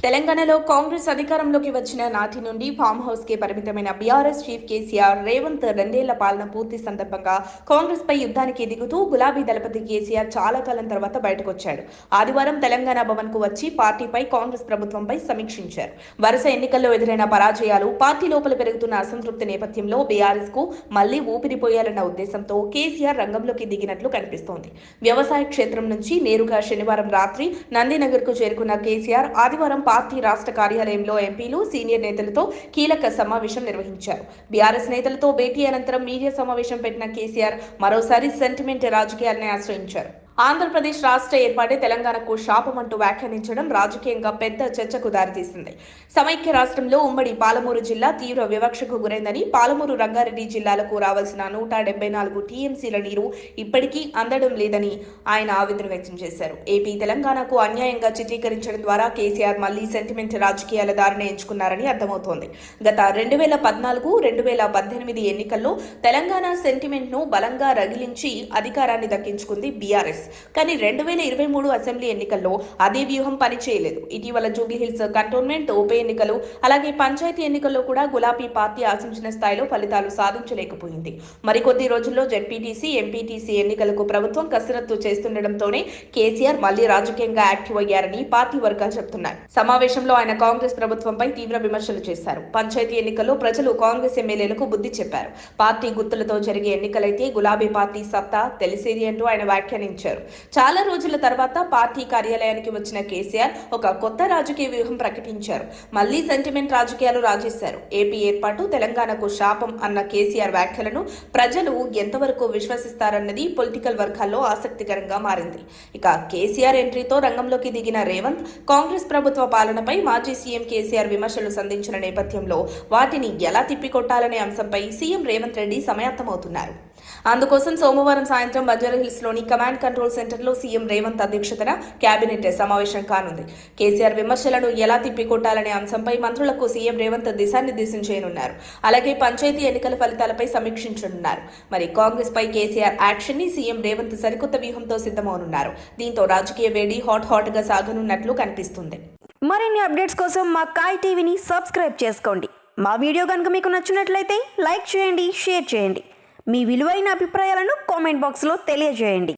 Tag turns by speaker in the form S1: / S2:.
S1: తెలంగాణలో కాంగ్రెస్ అధికారంలోకి వచ్చిన నాటి నుండి ఫామ్ హౌస్ కి పరిమితమైన బీఆర్ఎస్ చీఫ్ కేసీఆర్ రేవంత్ రెండేళ్ల పాలన పూర్తి సందర్భంగా కాంగ్రెస్ పై యుద్ధానికి దిగుతూ గులాబీ దళపతి కేసీఆర్ చాలా కాలం తర్వాత బయటకొచ్చాడు. ఆదివారం తెలంగాణ భవన్ కు వచ్చి పార్టీపై కాంగ్రెస్ ప్రభుత్వంపై సమీక్షించారు. వరుస ఎన్నికల్లో ఎదురైన పరాజయాలు, పార్టీ లోపల పెరుగుతున్న అసంతృప్తి నేపథ్యంలో బీఆర్ఎస్ కు మళ్లీ ఊపిరిపోయాలన్న ఉద్దేశంతో కేసీఆర్ రంగంలోకి దిగినట్లు కనిపిస్తోంది. వ్యవసాయ క్షేత్రం నుంచి నేరుగా శనివారం రాత్రి నందినగర్ కు చేరుకున్న కేసీఆర్ ఆదివారం పార్టీ రాష్ట్ర కార్యాలయంలో ఎంపీలు, సీనియర్ నేతలతో కీలక సమావేశం నిర్వహించారు. బీఆర్ఎస్ నేతలతో భేటీ అనంతరం మీడియా సమావేశం పెట్టిన కేసీఆర్ మరోసారి సెంటిమెంట్ రాజకీయాలను ఆశ్రయించారు. ఆంధ్రప్రదేశ్ రాష్ట్ర ఏర్పాటే తెలంగాణకు శాపమంటూ వ్యాఖ్యానించడం రాజకీయంగా పెద్ద చర్చకు దారితీసింది. సమైక్య రాష్ట్రంలో ఉమ్మడి పాలమూరు జిల్లా తీవ్ర వివక్షకు గురైందని, పాలమూరు, రంగారెడ్డి జిల్లాలకు రావాల్సిన 174 టీఎంసీల నీరు ఇప్పటికీ అందడం లేదని ఆయన ఆవేదన వ్యక్తం చేశారు. ఏపీ తెలంగాణకు అన్యాయంగా చిత్రీకరించడం ద్వారా కేసీఆర్ మళ్లీ సెంటిమెంట్ రాజకీయాల దారిని ఎంచుకున్నారని అర్థమవుతోంది. గత 2014-2018 ఎన్నికల్లో తెలంగాణ సెంటిమెంట్ ను బలంగా రగిలించి అధికారాన్ని దక్కించుకుంది బీఆర్ఎస్. కానీ 2023 అసెంబ్లీ ఎన్నికల్లో అదే వ్యూహం పనిచేయలేదు. ఇటీవల జూబ్లీహిల్స్ కంటోన్మెంట్ ఉప ఎన్నికలు, అలాగే పంచాయతీ ఎన్నికల్లో కూడా గులాబీ పార్టీ ఆశించిన స్థాయిలో ఫలితాలు సాధించలేకపోయింది. మరికొద్ది రోజుల్లో జెడ్పీటీసీ, ఎంపీటీసీ ఎన్నికలకు ప్రభుత్వం కసరత్తు చేస్తుండటంతోనే కేసీఆర్ మళ్లీ రాజకీయంగా యాక్టివ్ అయ్యారని పార్టీ వర్గాలు చెబుతున్నాయి. సమావేశంలో ఆయన కాంగ్రెస్ ప్రభుత్వంపై తీవ్ర విమర్శలు చేశారు. పంచాయతీ ఎన్నికల్లో ప్రజలు కాంగ్రెస్ ఎమ్మెల్యేలకు బుద్ధి చెప్పారు. పార్టీ గుర్తులతో జరిగే ఎన్నికలైతే గులాబీ పార్టీ సత్తా తెలిసేది అంటూ ఆయన వ్యాఖ్యానించారు. చాలా రోజుల తర్వాత పార్టీ కార్యాలయానికి వచ్చిన కేసీఆర్ ఒక కొత్త రాజకీయ వ్యూహం ప్రకటించారు. మళ్లీ సెంటిమెంట్ రాజకీయాలు రాజేశారు. ఏపీ ఏర్పాటు తెలంగాణకు శాపం అన్న కేసీఆర్ వ్యాఖ్యలను ప్రజలు ఎంతవరకు విశ్వసిస్తారన్నది పొలిటికల్ వర్గాల్లో ఆసక్తికరంగా మారింది. ఇక కేసీఆర్ ఎంట్రీతో రంగంలోకి దిగిన రేవంత్ కాంగ్రెస్ ప్రభుత్వ పాలనపై మాజీ సీఎం కేసీఆర్ విమర్శలు సంధించిన నేపథ్యంలో వాటిని ఎలా తిప్పికొట్టాలనే అంశంపై సీఎం రేవంత్ రెడ్డి సమాయత్తమవుతున్నారు. అందుకోసం సోమవారం సాయంత్రం బంజారాహిల్స్ లోని కమాండ్ కంట్రోల్ సెంటర్లో సీఎం రేవంత్ అధ్యక్షతన కేబినెట్ సమావేశం కానుంది. కేసీఆర్ విమర్శలను ఎలా తిప్పికొట్టాలనే అంశంపై మంత్రులకు సీఎం రేవంత్ దిశానిర్దేశం చేయనున్నారు. అలాగే పంచాయతీ ఎన్నికల ఫలితాలపై సమీక్షించనున్నారు. మరి కాంగ్రెస్ పై కేసీఆర్ యాక్షన్ ని సీఎం రేవంత్ సరికొత్త వ్యూహంతో సిద్ధమవునున్నారు. దీంతో రాజకీయ వేడి హాట్ గా సాగనున్నట్లు కనిపిస్తుంది.
S2: మరిన్ని అప్డేట్స్ కోసం మా కాయ్ టీవీని సబ్స్క్రైబ్ చేసుకోండి. మా వీడియో కనుక మీకు నచ్చినట్లయితే లైక్ చేయండి, షేర్ చేయండి. మీ విలువైన అభిప్రాయాలను కామెంట్ బాక్స్లో తెలియజేయండి.